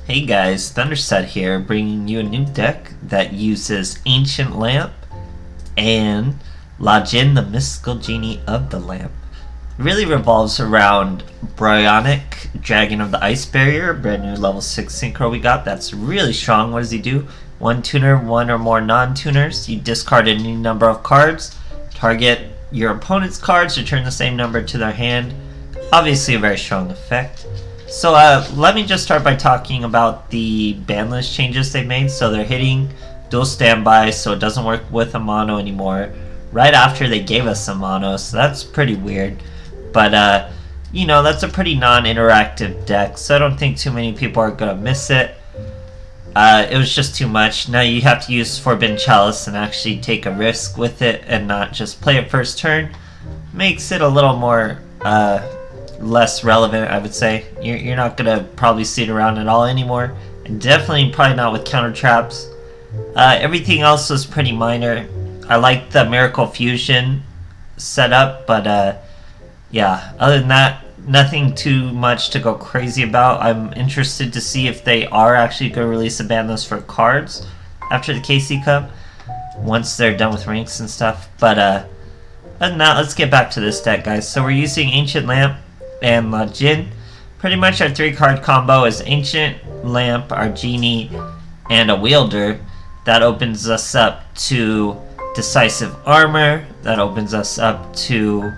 Hey guys, Thunderset here, bringing you a new deck that uses Ancient Lamp and Jin, the mystical genie of the lamp. It really revolves around Brionac, Dragon of the Ice Barrier, brand new level 6 synchro we got. That's really strong. What does he do? One tuner, one or more non-tuners. You discard any number of cards, target your opponent's cards, return the same number to their hand. Obviously a very strong effect. So let me just start by talking about the ban list changes they made. So they're hitting dual standby, so it doesn't work with a mono anymore. Right after they gave us a mono, so that's pretty weird. But you know, that's a pretty non-interactive deck, so I don't think too many people are gonna miss it. It was just too much. Now you have to use Forbidden Chalice and actually take a risk with it and not just play it first turn. Makes it a little more less relevant, I would say. You're not gonna probably see it around at all anymore, and definitely probably not with counter traps. Everything else was pretty minor. I like the Miracle Fusion setup, but yeah, other than that, nothing too much to go crazy about. I'm interested to see if they are actually going to release a ban list for cards after the KC Cup once they're done with ranks and stuff. But other than that, let's get back to this deck, guys. So we're using Ancient Lamp and Jin. Pretty much our 3-card combo is Ancient Lamp, our Genie, and a Wielder. That opens us up to Decisive Armor. That opens us up to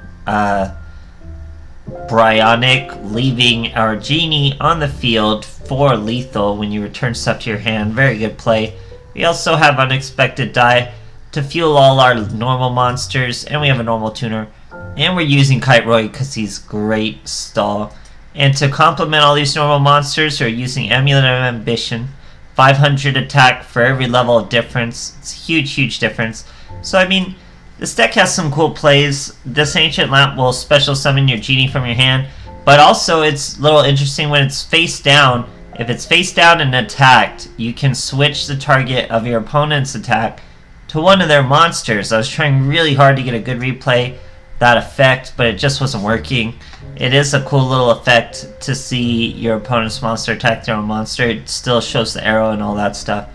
Brionac, leaving our Genie on the field for lethal when you return stuff to your hand. Very good play. We also have Unexpected Die to fuel all our normal monsters, and we have a normal tuner. And we're using Kite Roy because he's great stall. And to complement all these normal monsters, we're using Amulet of Ambition. 500 attack for every level of difference. It's a huge difference. So I mean, this deck has some cool plays. This Ancient Lamp will special summon your Genie from your hand, but also it's a little interesting when it's face down. If it's face down and attacked, you can switch the target of your opponent's attack to one of their monsters. I was trying really hard to get a good replay that effect, but it just wasn't working. It is a cool little effect to see your opponent's monster attack their own monster. It still shows the arrow and all that stuff.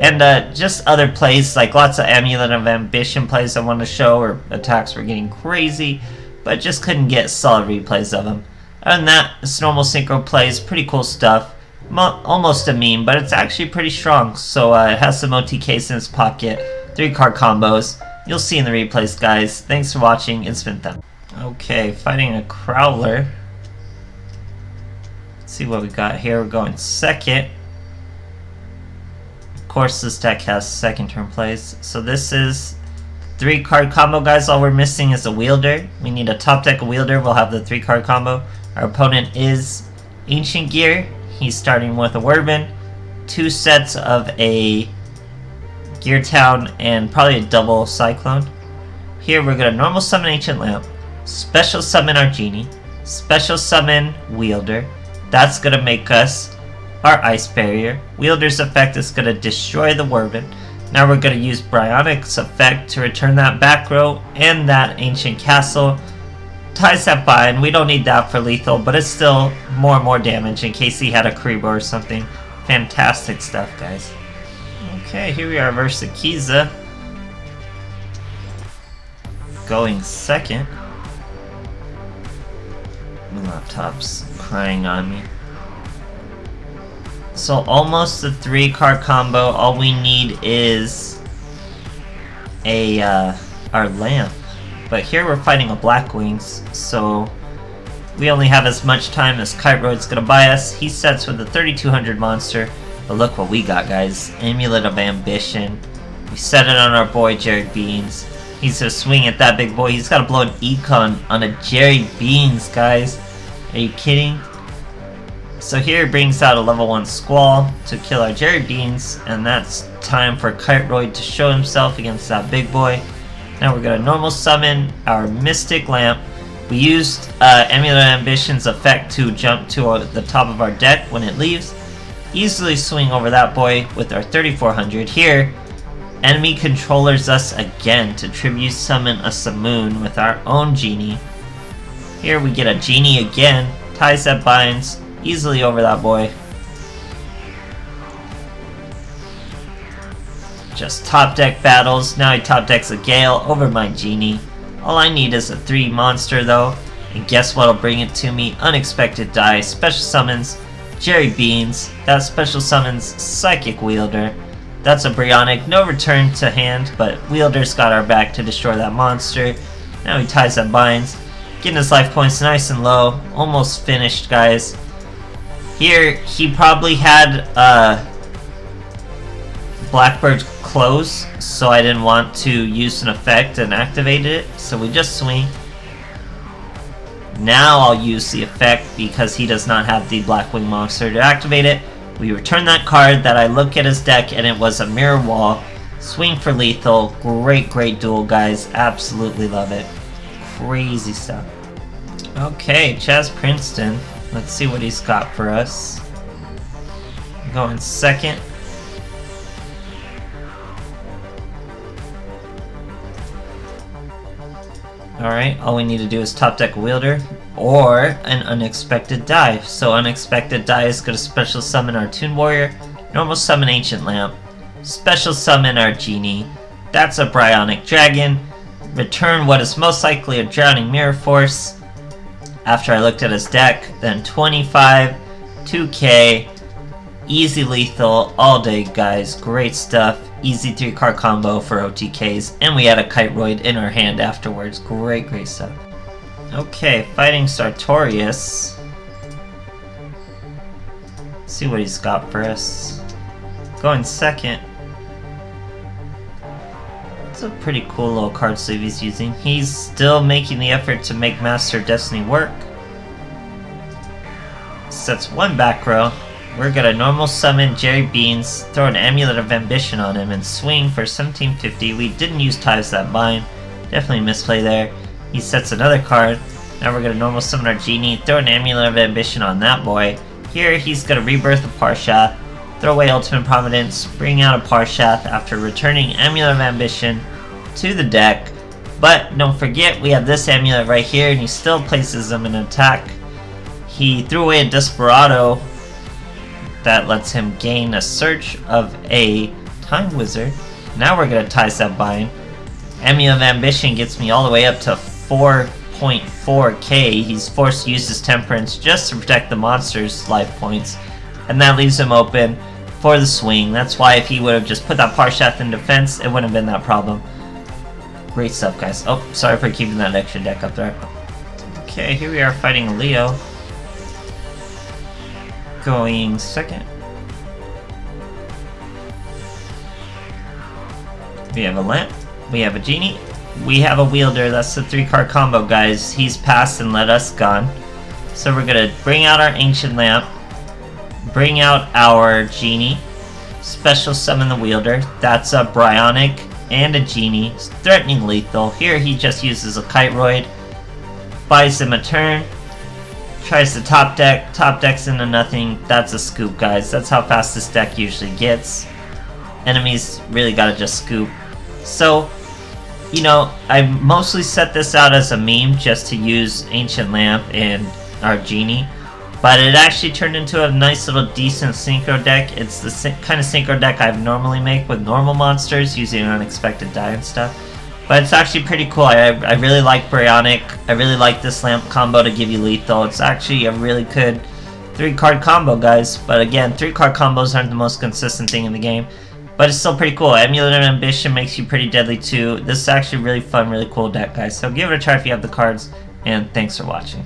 And just other plays, like lots of Amulet of Ambition plays I want to show, or attacks were getting crazy, but just couldn't get solid replays of them. Other than that, it's normal synchro plays, pretty cool stuff. Almost a meme, but it's actually pretty strong. So it has some OTKs in its pocket, 3-card combos. You'll see in the replays, guys. Thanks for watching. It's been Them. Okay, fighting a Crowler. Let's see what we got here. We're going second. Of course, this deck has second turn plays. So this is 3-card combo, guys. All we're missing is a Wielder. We need a top deck Wielder. We'll have the 3-card combo. Our opponent is Ancient Gear. He's starting with a Wordman, 2 sets of a Gear Town, and probably a double Cyclone. Here we're gonna normal summon Ancient Lamp, special summon our Genie, special summon Wielder. That's gonna make us our Ice Barrier. Wielder's effect is gonna destroy the Wordman. Now we're gonna use Brionac's effect to return that back row and that Ancient Castle. Ties that bind. We don't need that for lethal, but it's still more and more damage in case he had a Karibo or something. Fantastic stuff, guys. Okay, here we are versus Akiza. Going second. My laptop's crying on me. So almost a 3-card combo. All we need is a our lamp. But here we're fighting a Blackwings, so we only have as much time as Kite Road's gonna buy us. He sets with a 3200 monster. But look what we got, guys. Amulet of Ambition. We set it on our boy Jerry Beans. He's gonna swing at that big boy. He's gotta blow an econ on a Jerry Beans, guys. Are you kidding? So here it brings out a level 1 Squall to kill our Jerry Beans, and that's time for Kite Royd to show himself against that big boy. Now we're gonna normal summon our Mystic Lamp. We used Amulet of Ambition's effect to jump to the top of our deck when it leaves. Easily swing over that boy with our 3400. Here, enemy controllers us again to tribute summon a Simoon with our own Genie. Here we get a Genie again, ties that binds, easily over that boy. just top deck battles. Now he top decks a Gale over my Genie. All I need is a 3 monster though. And guess what'll bring it to me? Unexpected die. Special summons Jerry Beans. That special summons Psychic Wielder. That's a Brionac. No return to hand, but Wielder's got our back to destroy that monster. Now he ties that binds. Getting his life points nice and low. Almost finished, guys. Here, he probably had Blackbird close, so I didn't want to use an effect and activate it, so we just swing. Now I'll use the effect because he does not have the Blackwing monster to activate it. We return that card that I look at his deck and it was a Mirror Wall. Swing for lethal. Great duel, guys. Absolutely love it. Crazy stuff. Okay, Chaz Princeton. Let's see what he's got for us. Going second. Alright, all we need to do is top deck Wielder or an Unexpected Die. So Unexpected Die is going to special summon our Toon Warrior, normal summon Ancient Lamp, special summon our Genie. That's a Brionac Dragon. Return what is most likely a Drowning Mirror Force. After I looked at his deck, then 25, 2k, easy lethal all day, guys. Great stuff. Easy 3-card combo for OTKs, and we had a Kiteroid in our hand afterwards. Great stuff. Okay, fighting Sartorius. Let's see what he's got for us. Going second. It's a pretty cool little card sleeve he's using. He's still making the effort to make Master Destiny work. Sets 1 back row. We're gonna normal summon Jerry Beans, throw an Amulet of Ambition on him, and swing for 1750. We didn't use Ties That Bind. Definitely misplay there. He sets another card. Now we're gonna normal summon our Genie, throw an Amulet of Ambition on that boy. Here he's gonna rebirth a Parshath, throw away Ultimate Providence, bring out a Parshath after returning Amulet of Ambition to the deck. But don't forget, we have this Amulet right here, and he still places him in attack. He threw away a Desperado. That lets him gain a search of a Time Wizard. Now we're going to Ties That Bind. Amulet of Ambition gets me all the way up to 4.4k. He's forced to use his Temperance just to protect the monster's life points. And that leaves him open for the swing. That's why if he would have just put that Parshath in defense, it wouldn't have been that problem. Great stuff, guys. Oh, sorry for keeping that extra deck up there. Okay, here we are fighting Leo. Going second. We have a Lamp, we have a Genie, we have a Wielder. That's the 3-card combo, guys. He's passed and let us gone. So we're gonna bring out our Ancient Lamp, bring out our Genie, special summon the Wielder. That's a Brionac and a Genie, threatening lethal. Here he just uses a Kiteroid, buys him a turn, tries to top decks into nothing. That's a scoop, guys. That's how fast this deck usually gets. Enemies really gotta just scoop. So, you know, I mostly set this out as a meme just to use Ancient Lamp and our Genie, but it actually turned into a nice little decent synchro deck. It's the kind of synchro deck I normally make with normal monsters using Unexpected Die and stuff. But it's actually pretty cool. I really like Brionac. I really like this Lamp combo to give you lethal. It's actually a really good 3-card combo, guys. But again, 3-card combos aren't the most consistent thing in the game. But it's still pretty cool. Amulet of Ambition makes you pretty deadly too. This is actually really fun, really cool deck, guys. So give it a try if you have the cards. And thanks for watching.